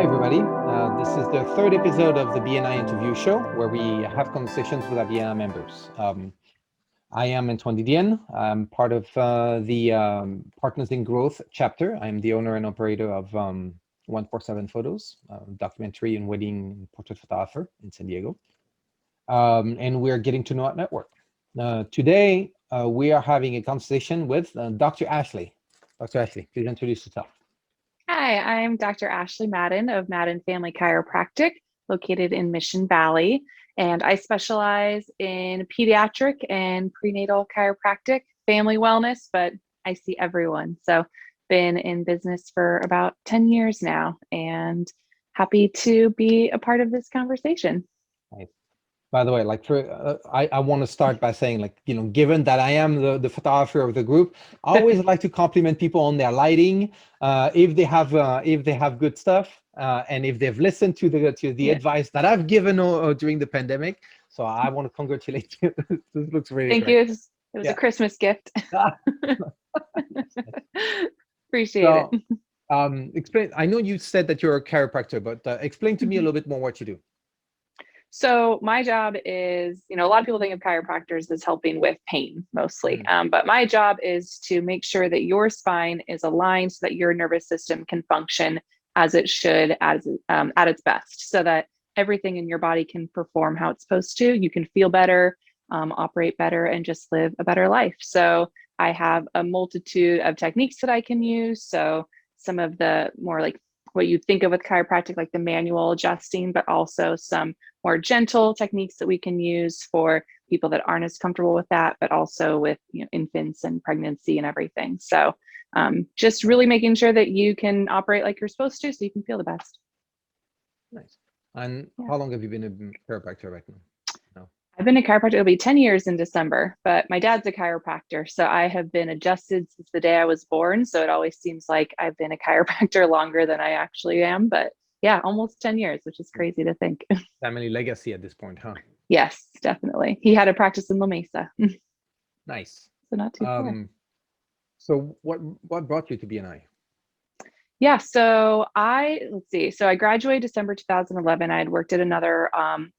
Hi, everybody. This is the third episode of the BNI interview show where we have conversations with our BNI members. I am Antoine Didier. I'm part of the Partners in Growth chapter. I'm the owner and operator of 147 Photos, documentary and wedding portrait photographer in San Diego. And we're getting to know our network. Today, we are having a conversation with Dr. Ashley. Dr. Ashley, please introduce yourself. Hi, I'm Dr. Ashley Madden of Madden Family Chiropractic, located in Mission Valley, and I specialize in pediatric and prenatal chiropractic, family wellness, but I see everyone. So been in business for about 10 years now and happy to be a part of this conversation. Nice. By the way, I want to start by saying, given that I am the photographer of the group, I always like to compliment people on their lighting, if they have good stuff, and if they've listened to the advice that I've given during the pandemic. So I want to congratulate you. This looks really Thank great. you. It was a Christmas gift. Appreciate it. Explain. I know you said that you're a chiropractor, but explain to me a little bit more what you do. So my job is, a lot of people think of chiropractors as helping with pain mostly, but my job is to make sure that your spine is aligned so that your nervous system can function as it should, at its best, so that everything in your body can perform how it's supposed to. You can feel better, operate better, and just live a better life. So I have a multitude of techniques that I can use. So some of the more like what you think of with chiropractic, like the manual adjusting, but also some more gentle techniques that we can use for people that aren't as comfortable with that, but also with infants and pregnancy and everything. So just really making sure that you can operate like you're supposed to, so you can feel the best. Nice. And how long have you been a chiropractor right now? I've been a chiropractor, it'll be 10 years in December, but my dad's a chiropractor. So I have been adjusted since the day I was born. So it always seems like I've been a chiropractor longer than I actually am. But yeah, almost 10 years, which is crazy to think. Family legacy at this point, huh? Yes, definitely. He had a practice in La Mesa. Nice. So not too far. So what brought you to BNI? Yeah, so let's see. So I graduated December 2011. I had worked at another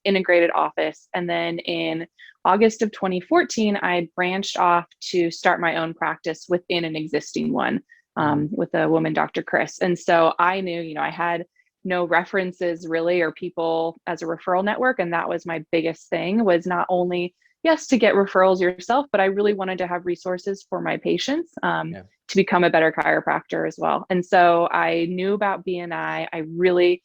integrated office. And then in August of 2014, I had branched off to start my own practice within an existing one with a woman, Dr. Chris. And so I knew, I had no references really or people as a referral network. And that was my biggest thing, was not only, yes, to get referrals yourself, but I really wanted to have resources for my patients. To become a better chiropractor as well. And so I knew about BNI. I really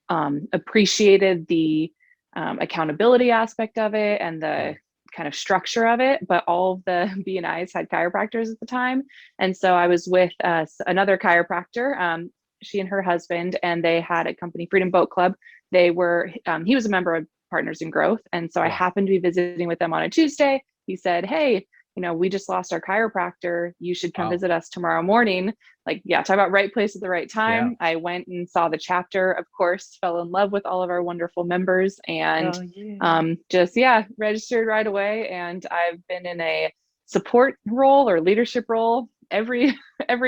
appreciated the accountability aspect of it and the kind of structure of it, but all of the BNIs had chiropractors at the time. And so I was with another chiropractor, she and her husband, and they had a company, Freedom Boat Club. He was a member of Partners in Growth. And so I happened to be visiting with them on a Tuesday. He said, hey, we just lost our chiropractor. You should come visit us tomorrow morning. Talk about right place at the right time. I went and saw the chapter, of course, fell in love with all of our wonderful members and registered right away. And I've been in a support role or leadership role every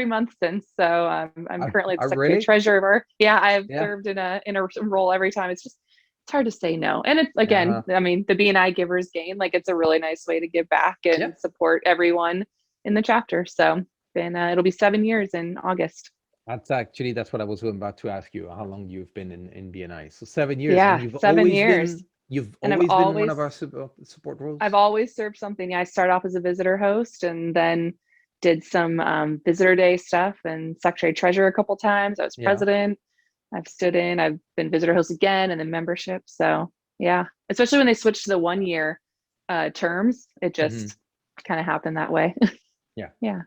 month since. So I'm currently the secretary treasurer. I've served in a role every time. It's hard to say no. And it's again, I mean, the BNI Givers Gain, it's a really nice way to give back and support everyone in the chapter. So it'll be 7 years in August. That's what I was about to ask you, how long you've been in BNI. So 7 years. Yeah, and you've 7 years. You've always been one of our support roles? I've always served something. I started off as a visitor host and then did some visitor day stuff and secretary treasurer a couple times. I was president. I've stood in, I've been visitor host again and then membership. So yeah, especially when they switched to the 1 year terms, it just kind of happened that way. Yeah.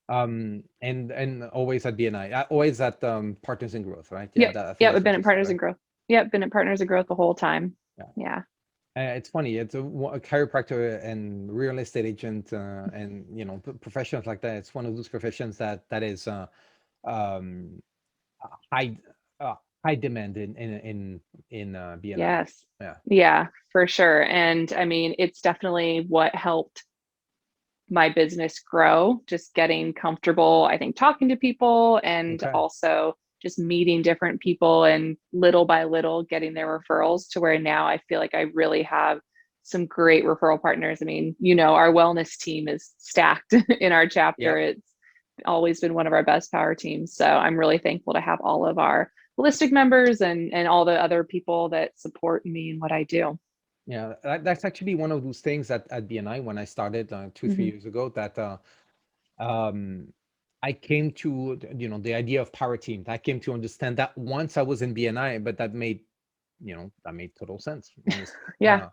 And always at BNI, always at Partners in Growth, right? We've been at Partners in Growth. Been at Partners in Growth the whole time. Yeah. It's funny. It's a chiropractor and real estate agent and professions like that. It's one of those professions that is high demand in BNI. Yes. Yeah, for sure. And I mean, it's definitely what helped my business grow, just getting comfortable, I think, talking to people and also just meeting different people and little by little getting their referrals to where now I feel like I really have some great referral partners. I mean, our wellness team is stacked in our chapter. Yeah. It's always been one of our best power teams. So I'm really thankful to have all of our holistic members and all the other people that support me in what I do. Yeah, that's actually one of those things at BNI when I started 2, 3 years ago that um, I came to, the idea of power teams. I came to understand that once I was in BNI, but that made total sense. Yeah.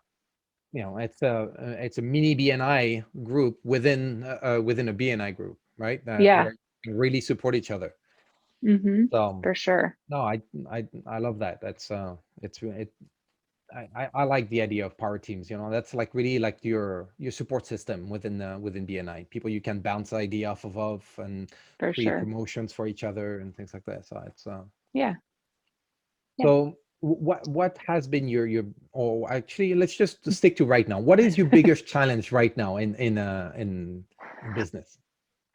It's a mini BNI group within within a BNI group, right? Yeah. Where you really support each other. So For sure. no, I love that. That's I like the idea of power teams. That's like really like your support system within BNI. People you can bounce idea off of and For create sure. promotions for each other and things like that. So it's Yeah. Yeah. so what has been or actually let's just stick to right now. What is your biggest challenge right now in business?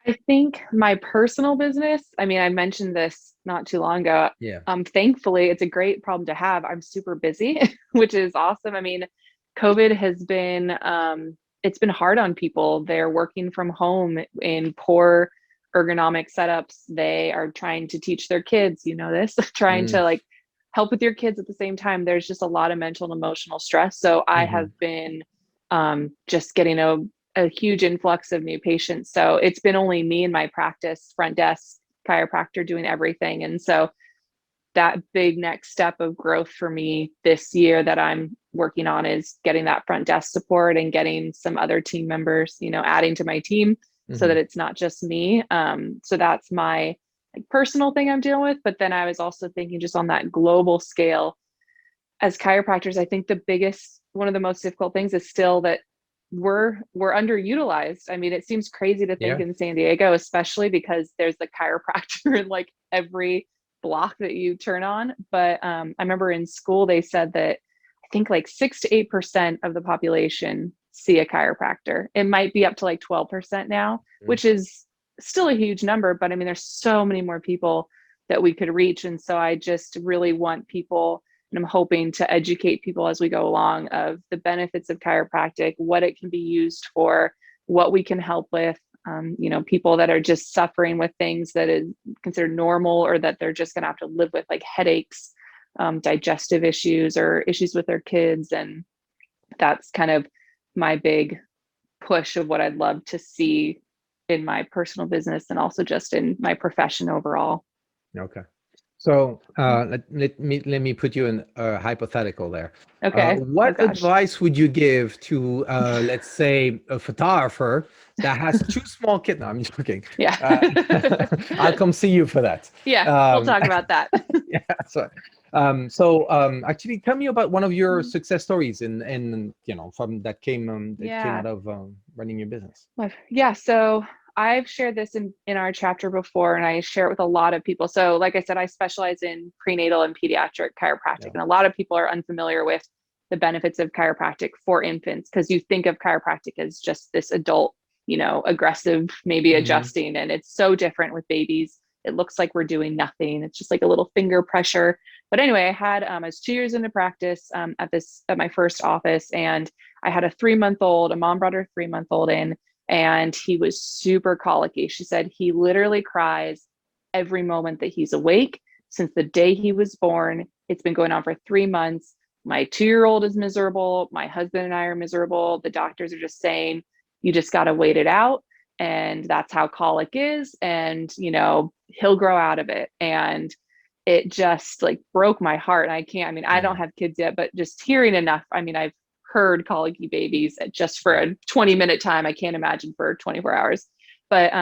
I think my personal business, I mean, I mentioned this not too long ago. Yeah. Thankfully, it's a great problem to have. I'm super busy, which is awesome. I mean, COVID has been, it's been hard on people. They're working from home in poor ergonomic setups. They are trying to teach their kids, this, trying Mm, to like help with your kids at the same time. There's just a lot of mental and emotional stress. So I have mhm. been just getting a huge influx of new patients. So it's been only me and my practice front desk chiropractor doing everything. And so that big next step of growth for me this year that I'm working on is getting that front desk support and getting some other team members, adding to my team so that Mhm. it's not just me. So that's my personal thing I'm dealing with. But then I was also thinking just on that global scale, as chiropractors, I think one of the most difficult things is still that we're underutilized. I mean, it seems crazy to think Yeah. in San Diego, especially because there's the chiropractor in like every block that you turn on. But I remember in school they said that I think like 6 to 8% of the population see a chiropractor. It might be up to like 12% now, Mm. which is still a huge number. But I mean, there's so many more people that we could reach, and so I just really want people, and I'm hoping to educate people as we go along of the benefits of chiropractic, what it can be used for, what we can help with. People that are just suffering with things that is considered normal, or that they're just going to have to live with, like headaches, digestive issues, or issues with their kids. And that's kind of my big push of what I'd love to see in my personal business and also just in my profession overall. Okay. So let me put you in a hypothetical there. Okay. Oh What gosh. advice would you give to, let's say, a photographer that has two small kids? No, I'm just joking. Yeah. Uh, I'll come see you for that. Yeah, we'll talk about that. Yeah. Actually, tell me about one of your success stories from that came Yeah. out of running your business. Yeah. So I've shared this in our chapter before, and I share it with a lot of people. So, like I said, I specialize in prenatal and pediatric chiropractic, Yeah. and a lot of people are unfamiliar with the benefits of chiropractic for infants because you think of chiropractic as just this adult, aggressive, maybe Hmm. adjusting, and it's so different with babies. It looks like we're doing nothing. It's just like a little finger pressure. But anyway, I was 2 years into practice at my first office, and I had a 3 month old. A mom brought her 3 month old in, and he was super colicky. She said he literally cries every moment that he's awake since the day he was born. It's been going on for 3 months. My 2 year old is miserable. My husband and I are miserable. The doctors are just saying, you just got to wait it out. And that's how colic is. And, he'll grow out of it. And it just like broke my heart. And I mean, I don't Mm. have kids yet, but just hearing enough, I mean, I've heard colicky babies just for Yeah. a 20-minute time. I can't imagine for 24 hours. But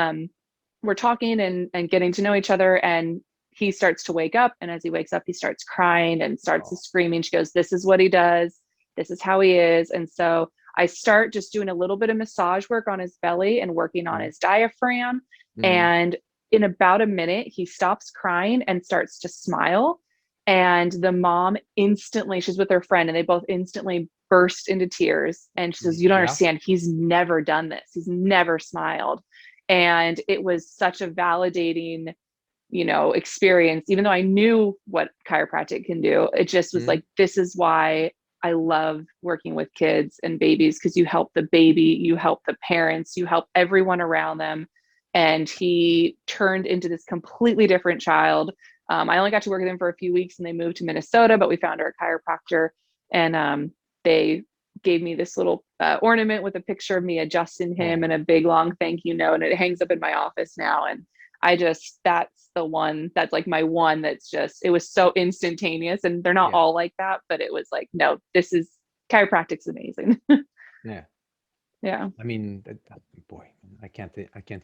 we're talking and getting to know each other, and he starts to wake up. And as he wakes up, he starts crying and starts Oh. screaming. She goes, "This is what he does. This is how he is." And so I start just doing a little bit of massage work on his belly and working on Mm. his diaphragm. Mm. And in about a minute, he stops crying and starts to smile. And the mom instantly, she's with her friend, and they both instantly burst into tears. And she says, "You don't Yeah. understand. He's never done this. He's never smiled." And it was such a validating experience, even though I knew what chiropractic can do, it just was like, this is why I love working with kids and babies, because you help the baby, you help the parents, you help everyone around them. And he turned into this completely different child. I only got to work with him for a few weeks and they moved to Minnesota, but we found our chiropractor, and they gave me this little ornament with a picture of me adjusting him and a big long thank you note. And it hangs up in my office now. And that's the one that's like my one that's just, it was so instantaneous, and they're not all like that, but it was like, no, chiropractic's amazing. Yeah. Yeah. I mean, boy, I can't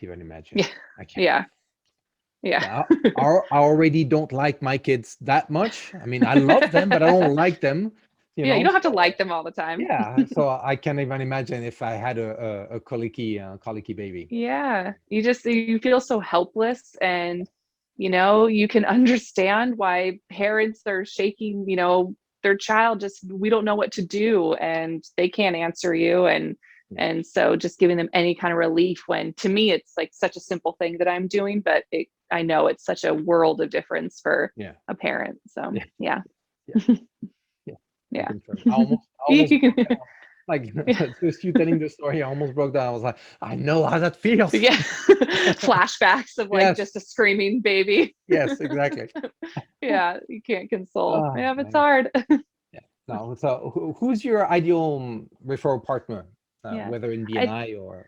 even imagine. Yeah. I can't. Yeah. Yeah. I already don't like my kids that much. I mean, I love them, but I don't like them. You don't have to like them all the time. Yeah. So I can't even imagine if I had a colicky baby. Yeah. You feel so helpless, and, you can understand why parents are shaking, their child, we don't know what to do, and they can't answer you. And so just giving them any kind of relief, when to me, it's like such a simple thing that I'm doing, but I know it's such a world of difference for a parent. So yeah. Yeah. I almost like just you telling the story, I almost broke down. I was like, I know how that feels. Yeah. Flashbacks of like just a screaming baby. Yes, exactly. Yeah, you can't console. Yeah, it's man. hard. Yeah. No. So who's your ideal referral partner, whether in BNI or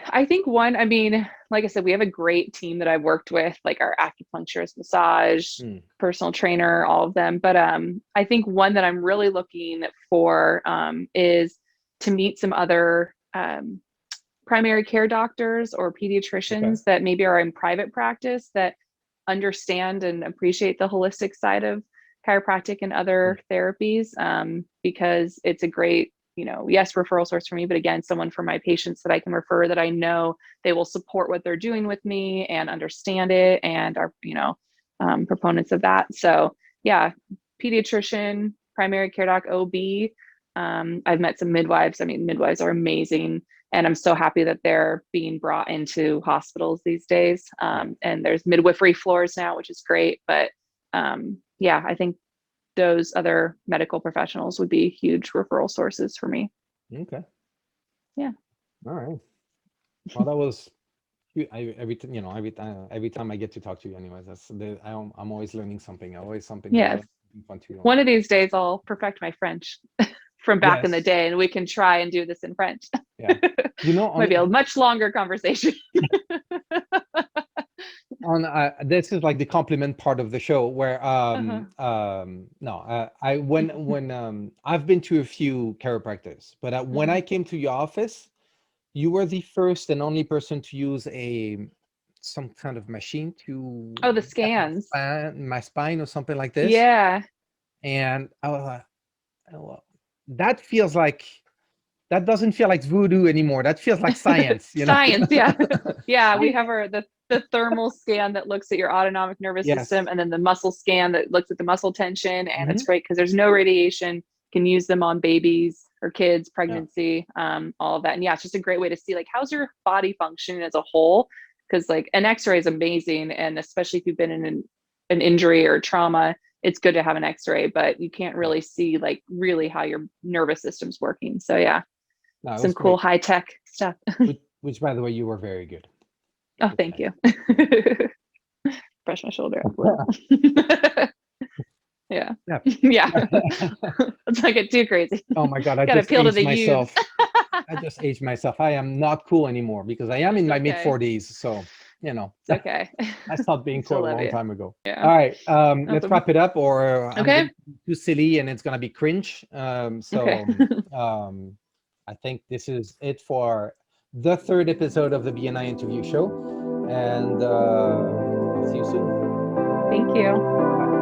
I think I mean, like I said, we have a great team that I've worked with, like our acupuncturist, massage, personal trainer, all of them. But I think one that I'm really looking for is to meet some other primary care doctors or pediatricians that maybe are in private practice that understand and appreciate the holistic side of chiropractic and other therapies, because it's a great, yes, referral source for me, but again, someone for my patients that I can refer, that I know they will support what they're doing with me and understand it, and are, proponents of that. So yeah, pediatrician, primary care doc, OB. I've met some midwives. I mean, midwives are amazing, and I'm so happy that they're being brought into hospitals these days. And there's midwifery floors now, which is great. But yeah, I think those other medical professionals would be huge referral sources for me. Okay. Yeah. All right. Well, that was every time I get to talk to you, anyways, I'm always learning something. Always something. Yes. Fun to learn. One of these days, I'll perfect my French from back in the day, and we can try and do this in French. Yeah. Might be a much longer conversation. This is like the compliment part of the show where when I've been to a few chiropractors, but when I came to your office, you were the first and only person to use some kind of machine to the scans, my spine or something like this. Yeah. And I was like, well, that doesn't feel like voodoo anymore. That feels like science, Science, yeah. Yeah, we have the thermal scan that looks at your autonomic nervous system, and then the muscle scan that looks at the muscle tension. And it's great because there's no radiation. Can use them on babies or kids, pregnancy, all of that. And yeah, it's just a great way to see like, how's your body functioning as a whole? Because like an X-ray is amazing. And especially if you've been in an injury or trauma, it's good to have an X-ray, but you can't really see like really how your nervous system's working. So yeah. Some cool high-tech stuff. which, by the way, you were very good. Oh, thank you. Brush my shoulder. Yeah. Let's not get too crazy. Oh my God, I just aged myself. I just aged myself. I am not cool anymore because I am in my mid-40s. So, It's okay. I stopped being cool a long time ago. Yeah. All right. Let's wrap it up, or I'm too silly and it's going to be cringe. I think this is it for the third episode of the BNI interview show. And see you soon. Thank you.